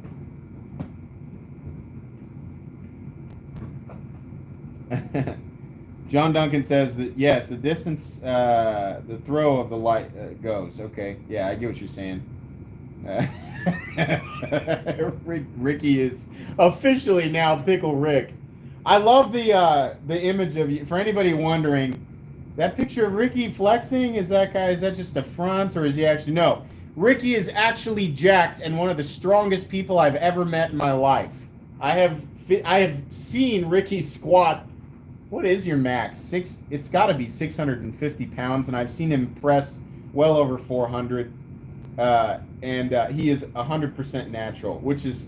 John Duncan says that yes, the distance, the throw of the light goes. Okay, yeah, I get what you're saying. Ricky is officially now Pickle Rick. I love the image of you. For anybody wondering, that picture of Ricky flexing, is that guy? Is that just a front, or is he actually? No, Ricky is actually jacked and one of the strongest people I've ever met in my life. I have seen Ricky squat. What is your max? It's got to be 650 pounds, and I've seen him press well over 400. And he is 100% natural, which is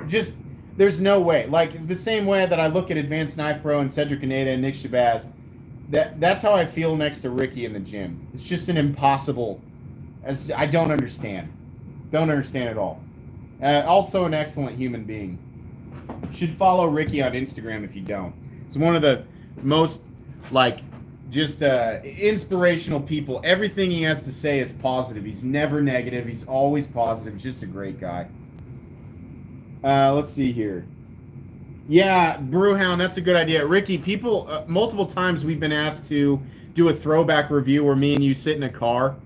just, there's no way. Like the same way that I look at Advanced Knife Pro and Cedric Aneda and Nick Shabazz, that's how I feel next to Ricky in the gym. It's just an impossible, I don't understand. Don't understand at all. Also an excellent human being. Should follow Ricky on Instagram if you don't. He's one of the most, like, just inspirational people. Everything he has to say is positive. He's never negative. He's always positive. He's just a great guy. Let's see here. Yeah, Brewhound, that's a good idea. Ricky, people, multiple times we've been asked to do a throwback review where me and you sit in a car.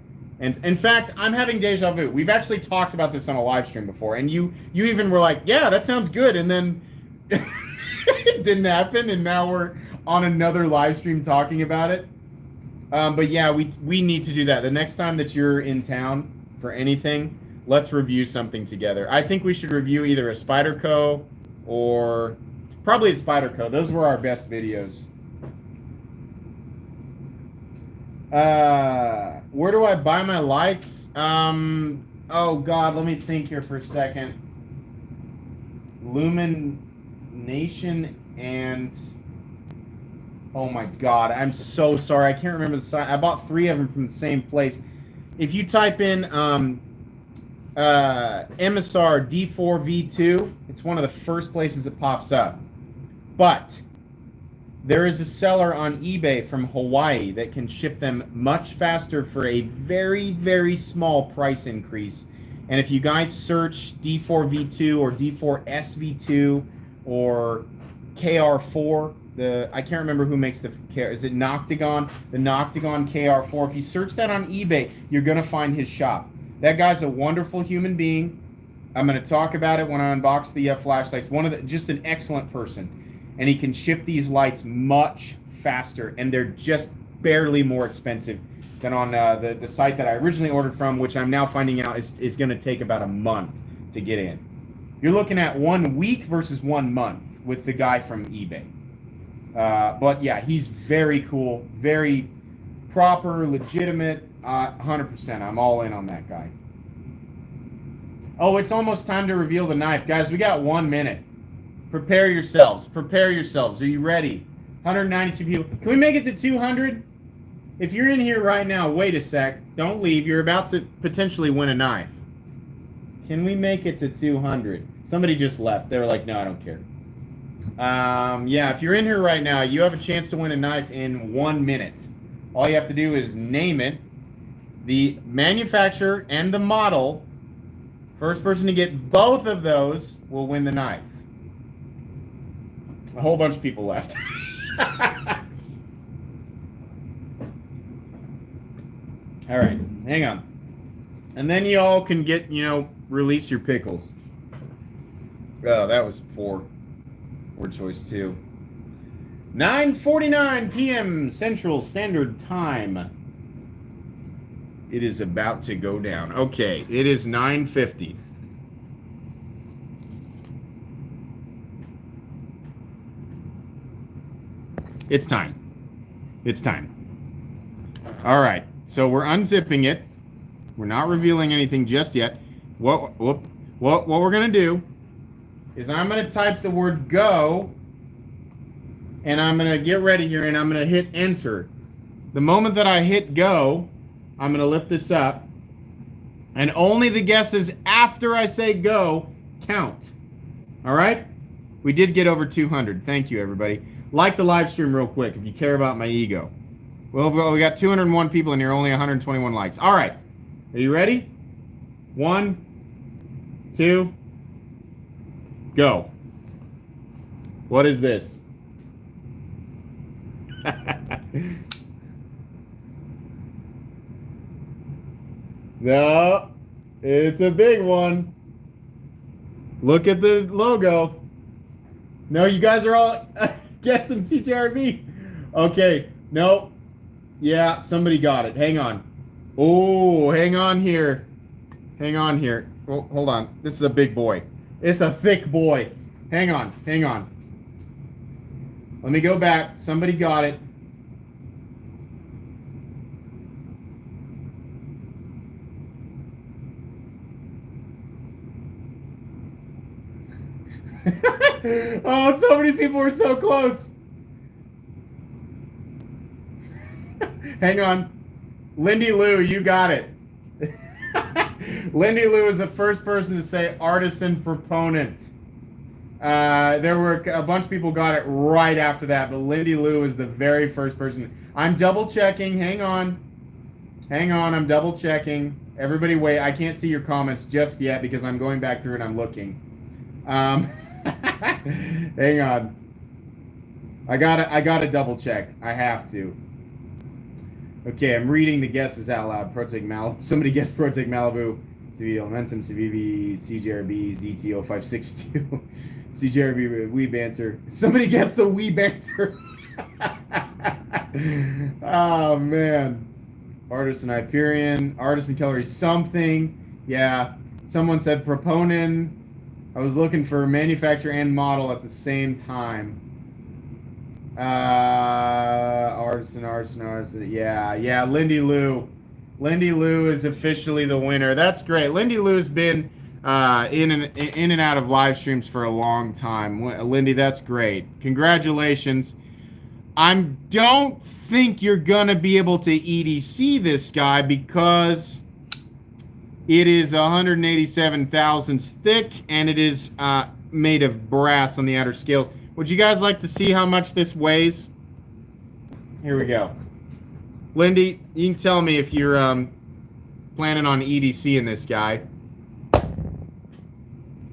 And in fact, I'm having deja vu. We've actually talked about this on a live stream before. And you even were like, yeah, that sounds good. And then it didn't happen. And now we're on another live stream talking about it. But yeah, we need to do that. The next time that you're in town for anything, let's review something together. I think we should review either a Spyderco or probably a Spyderco. Those were our best videos. Where do I buy my lights? Oh God, let me think here for a second. Lumination and oh my God, I'm so sorry. I can't remember the site. I bought 3 of them from the same place. If you type in MSR D4V2, it's one of the first places it pops up. But there is a seller on eBay from Hawaii that can ship them much faster for a very, very small price increase. And if you guys search D4V2 or D4SV2 or KR4, I can't remember who makes is it Noctagon? The Noctagon KR4. If you search that on eBay, you're going to find his shop. That guy's a wonderful human being. I'm going to talk about it when I unbox the flashlights. Just an excellent person. And he can ship these lights much faster, and they're just barely more expensive than on the site that I originally ordered from, which I'm now finding out is going to take about a month to get in. You're looking at 1 week versus 1 month with the guy from eBay. But yeah, he's very cool, very proper, legitimate, 100%. I'm all in on that guy. Oh, it's almost time to reveal the knife. Guys, we got 1 minute. Prepare yourselves. Prepare yourselves. Are you ready? 192 people. Can we make it to 200? If you're in here right now, wait a sec. Don't leave. You're about to potentially win a knife. Can we make it to 200? Somebody just left. They were like, no, I don't care. Yeah, if you're in here right now, you have a chance to win a knife in 1 minute. All you have to do is name it, the manufacturer, and the model. First person to get both of those will win the knife. A whole bunch of people left. All right, hang on. And then you all can get, release your pickles. Oh, that was poor. Word choice too. 9:49 p.m. Central Standard Time. It is about to go down. Okay, it is 9:50. It's time. It's time. All right, so we're unzipping it. We're not revealing anything just yet. What we're gonna do is I'm gonna type the word "go," and I'm gonna get ready here, and I'm gonna hit enter. The moment that I hit go, I'm gonna lift this up, and only the guesses after I say go count. All right? We did get over 200. Thank you, everybody. Like the live stream real quick if you care about my ego. Well, we got 201 people in here, only 121 likes. All right. Are you ready? 1, 2, go. What is this? No, it's a big one. Look at the logo. No, you guys are all guessing CJRB. Okay, no. Yeah, somebody got it. Hang on. Oh, hang on here. Hang on here. Oh, hold on. This is a big boy. It's a thick boy. Hang on. Hang on. Let me go back. Somebody got it. Oh, so many people were so close. Hang on. Lindy Lou, you got it. Lindy Lou is the first person to say artisan proponent. There were a bunch of people got it right after that, but Lindy Lou is the very first person. I'm double checking. Hang on. Hang on. I'm double checking. Everybody wait. I can't see your comments just yet because I'm going back through and I'm looking. Hang on. I gotta double check. I have to. Okay, I'm reading the guesses out loud. Protec Malibu. Somebody guessed Protec Malibu. CV Elementum, CVV, CJRB, ZT0562. CJRB, Wee Banter. Somebody guessed the Wee Banter. Oh, man. Artisan Hyperion. Artisan Calorie something. Yeah. Someone said Proponin. I was looking for manufacturer and model at the same time. Artisan. Yeah, Lindy Lou. Lindy Lou is officially the winner. That's great. Lindy Lou's been in and out of live streams for a long time. Lindy, that's great. Congratulations. I don't think you're gonna be able to EDC this guy because it is 187 thousandths thick and it is made of brass on the outer scales. Would you guys like to see how much this weighs? Here we go. Lindy, you can tell me if you're planning on EDC in this guy.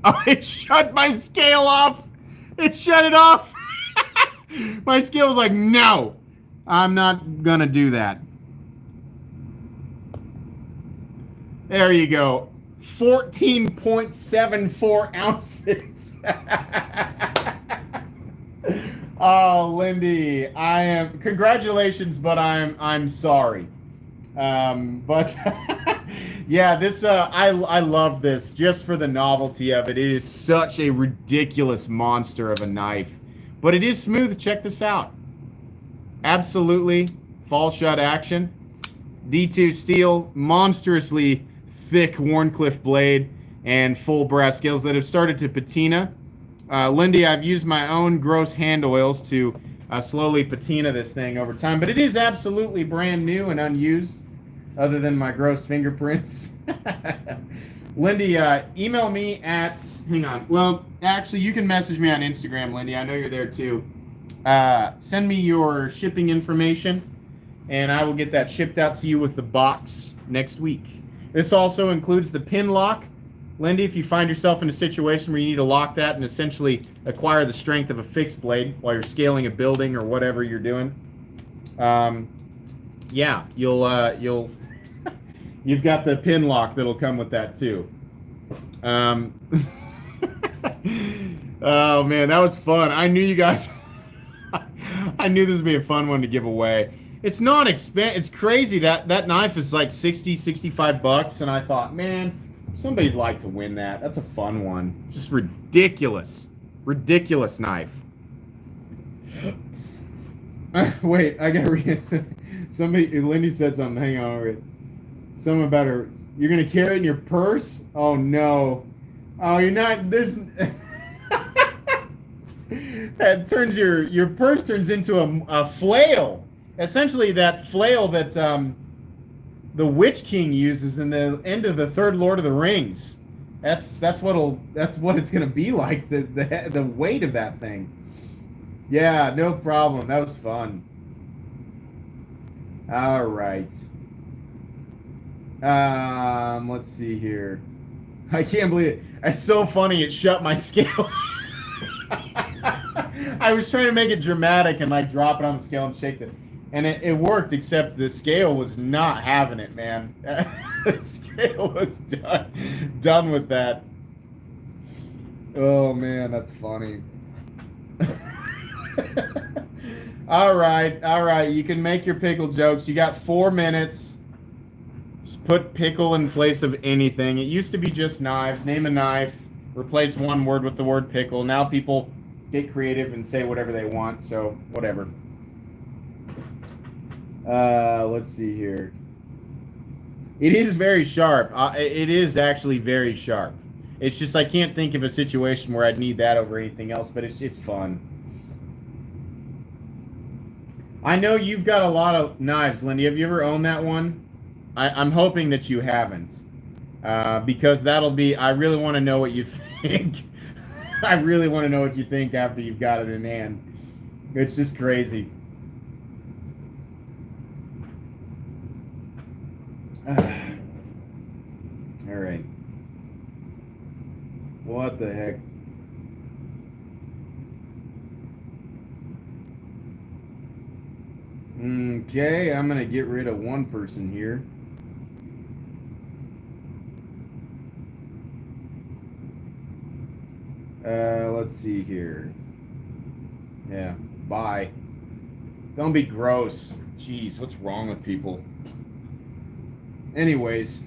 Oh, it shut my scale off. It shut it off. My scale was like, no, I'm not gonna do that. There you go. 14.74 ounces. Oh, Lindy, congratulations, but I'm sorry. But yeah, this I love this just for the novelty of it. It is such a ridiculous monster of a knife, but it is smooth. Check this out. Absolutely fall shut action. D2 steel, monstrously thick Wharncliffe blade, and full brass scales that have started to patina. Lindy, I've used my own gross hand oils to slowly patina this thing over time, but it is absolutely brand new and unused, other than my gross fingerprints. Lindy, email me at, hang on, well, actually, you can message me on Instagram, Lindy. I know you're there too. Send me your shipping information, and I will get that shipped out to you with the box next week. This also includes the pin lock. Lindy, if you find yourself in a situation where you need to lock that and essentially acquire the strength of a fixed blade while you're scaling a building or whatever you're doing, yeah, you'll You've got the pin lock that'll come with that too. Um, oh man, that was fun. I knew you guys. I knew this would be a fun one to give away. It's not expensive. It's crazy that that knife is like 60, 65 bucks, and I thought, man, somebody'd like to win that. That's a fun one. Just ridiculous, ridiculous knife. Wait, I gotta read. Somebody, Lindy said something. Hang on, wait. Something about her. You're gonna carry it in your purse? Oh no. Oh, you're not. There's. That turns your purse turns into a flail. Essentially, that flail that the Witch King uses in the end of the third Lord of the Rings. That's what it's gonna be like. The weight of that thing. Yeah, no problem. That was fun. All right. Let's see here. I can't believe it. It's so funny. It shut my scale. I was trying to make it dramatic and like drop it on the scale and shake it. And it worked, except the scale was not having it, man. The scale was done with that. Oh man, that's funny. All right. You can make your pickle jokes. You got 4 minutes. Just put pickle in place of anything. It used to be just knives. Name a knife. Replace one word with the word pickle. Now people get creative and say whatever they want. So whatever. Let's see here. It is very sharp. It is actually very sharp. It's just I can't think of a situation where I'd need that over anything else, but it's fun. I know you've got a lot of knives, Lindy. Have you ever owned that one? I'm hoping that you haven't. Because that'll be, I really want to know what you think. I really want to know what you think after you've got it in hand. It's just crazy. All right. What the heck? Okay, I'm gonna get rid of one person here. Let's see here. Yeah, bye. Don't be gross. Jeez, what's wrong with people? Anyways.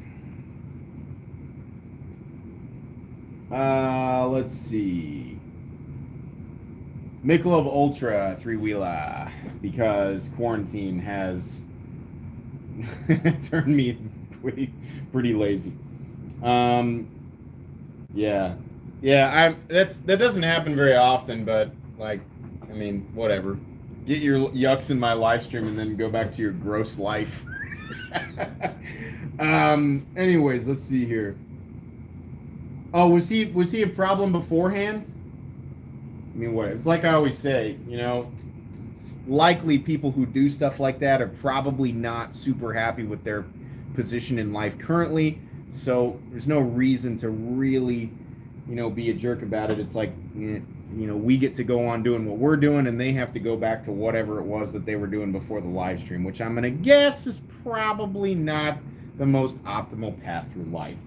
Let's see. Michelob Ultra 3-wheeler, because quarantine has turned me pretty lazy. Yeah. That doesn't happen very often, but like, I mean, whatever. Get your yucks in my live stream and then go back to your gross life. Anyways, let's see here. Oh, was he a problem beforehand? I mean, what? It's like I always say, you know, likely people who do stuff like that are probably not super happy with their position in life currently. So there's no reason to really, you know, be a jerk about it. It's like, you know, we get to go on doing what we're doing, and they have to go back to whatever it was that they were doing before the live stream, which I'm gonna guess is probably not the most optimal path through life.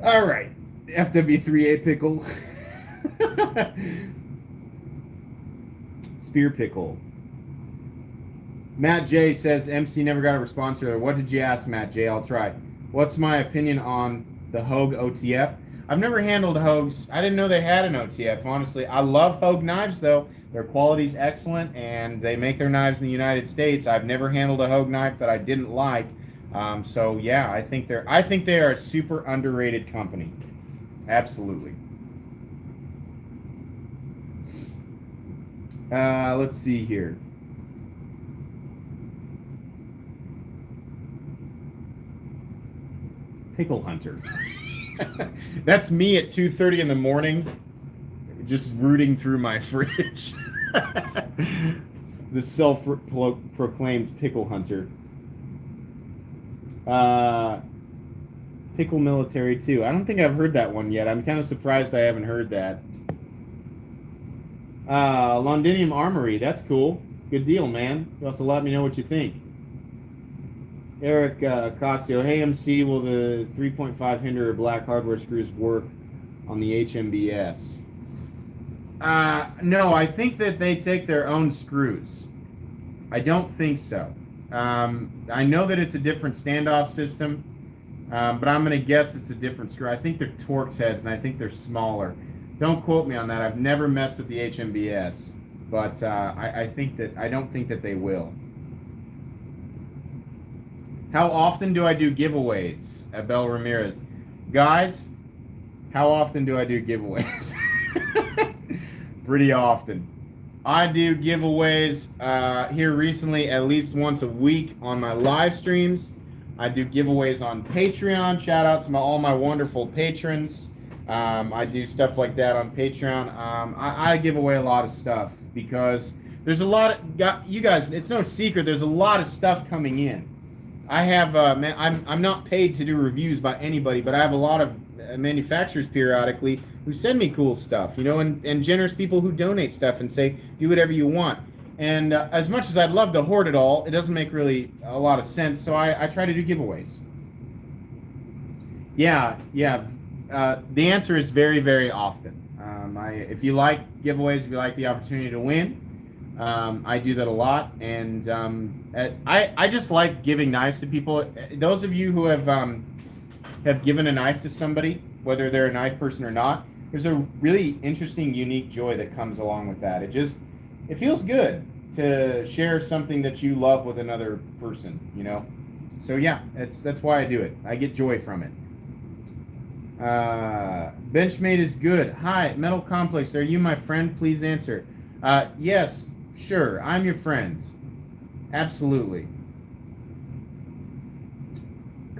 All right, FW3A pickle. Spear pickle. Matt J says MC never got a response earlier. What did you ask, Matt J? I'll try. What's my opinion on the Hogue OTF? I've never handled Hogues. I didn't know they had an OTF, honestly. I love Hogue knives, though. Their quality's excellent, and they make their knives in the United States. I've never handled a Hogue knife that I didn't like. So yeah, I think they are a super underrated company. Absolutely. Let's see here. Pickle Hunter. That's me at 2:30 in the morning, just rooting through my fridge. The self-proclaimed Pickle Hunter. Pickle Military 2. I don't think I've heard that one yet. I'm kind of surprised I haven't heard that. Londinium Armory. That's cool. Good deal, man. You'll have to let me know what you think. Eric Casio, hey MC, will the 3.5 Hinderer black hardware screws work on the HMBS? No, I think that they take their own screws. I don't think so. I know that it's a different standoff system, but I'm going to guess it's a different screw. I think they're Torx heads, and I think they're smaller. Don't quote me on that. I've never messed with the HMBS, but I don't think that they will. How often do I do giveaways? Abel Ramirez. Guys, how often do I do giveaways? Pretty often. I do giveaways here recently at least once a week on my live streams. I do giveaways on Patreon. Shout out to all my wonderful patrons. I do stuff like that on Patreon. I give away a lot of stuff because there's a lot of, you guys, it's no secret, there's a lot of stuff coming in. I have, I'm not paid to do reviews by anybody, but I have a lot of manufacturers periodically who send me cool stuff, you know, and generous people who donate stuff and say, do whatever you want. And as much as I'd love to hoard it all, it doesn't make really a lot of sense, so I try to do giveaways. Yeah. The answer is very, very often. If you like giveaways, if you like the opportunity to win, I do that a lot, and I just like giving knives to people. Those of you who have given a knife to somebody, whether they're a knife person or not, there's a really interesting, unique joy that comes along with that. It feels good to share something that you love with another person, you know. So yeah, that's why I do it. I get joy from it. Benchmade is good. Hi, Metal Complex. Are you my friend? Please answer. Yes, sure. I'm your friend. Absolutely.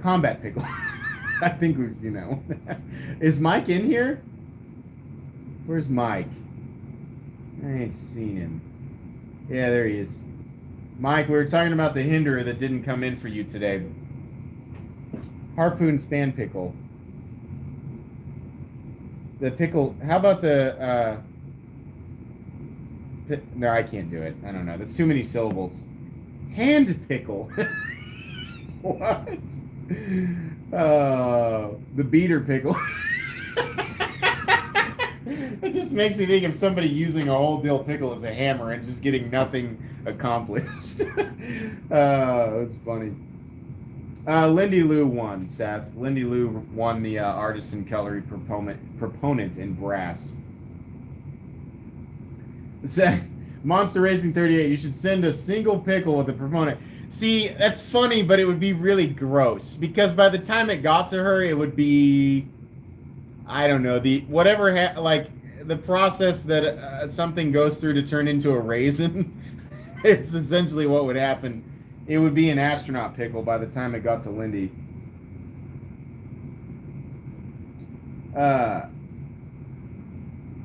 Combat Pickle. I think we've seen that one. Is Mike in here? Where's Mike? I ain't seen him. Yeah, there he is. Mike, we were talking about the Hinderer that didn't come in for you today. Harpoon Span Pickle. The pickle, how about the, no, I can't do it. I don't know. That's too many syllables. Hand pickle. What? The beater pickle. It just makes me think of somebody using a whole dill pickle as a hammer and just getting nothing accomplished. That's funny. Lindy Lou won, Seth. Lindy Lou won the Artisan Cutlery proponent in brass. Monster Racing 38, you should send a single pickle with the proponent. See, that's funny, but it would be really gross, because by the time it got to her, it would be, I don't know, the process that something goes through to turn into a raisin. It's essentially what would happen. It would be an astronaut pickle by the time it got to Lindy.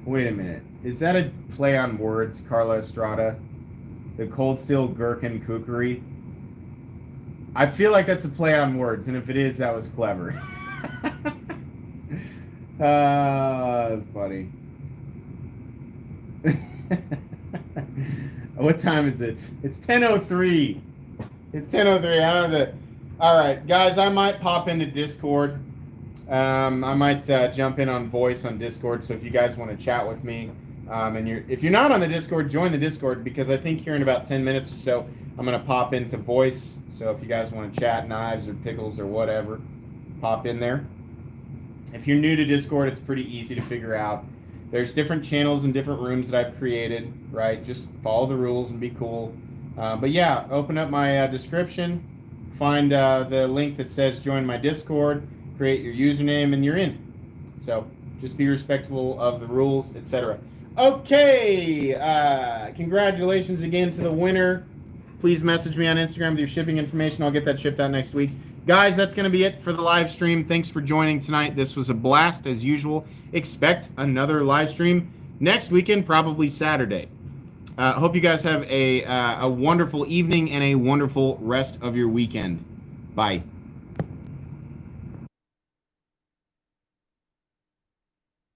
Wait a minute. Is that a play on words, Carla Estrada? The Cold Steel Gherkin Kookery? I feel like that's a play on words, and if it is, that was clever. Funny. What time is it? It's 10:03. It's 10:03. I don't know. All right, guys, I might pop into Discord. I might jump in on voice on Discord. So if you guys want to chat with me, and if you're not on the Discord, join the Discord, because I think here in about 10 minutes or so, I'm gonna pop into voice. So if you guys want to chat knives or pickles or whatever, pop in there. If you're new to Discord, it's pretty easy to figure out. There's different channels and different rooms that I've created, right? Just follow the rules and be cool. But yeah, open up my description, find the link that says join my Discord, create your username, and you're in. So just be respectful of the rules, etc. Okay, congratulations again to the winner. Please message me on Instagram with your shipping information. I'll get that shipped out next week. Guys, that's going to be it for the live stream. Thanks for joining tonight. This was a blast as usual. Expect another live stream next weekend, probably Saturday. Hope you guys have a wonderful evening and a wonderful rest of your weekend. Bye.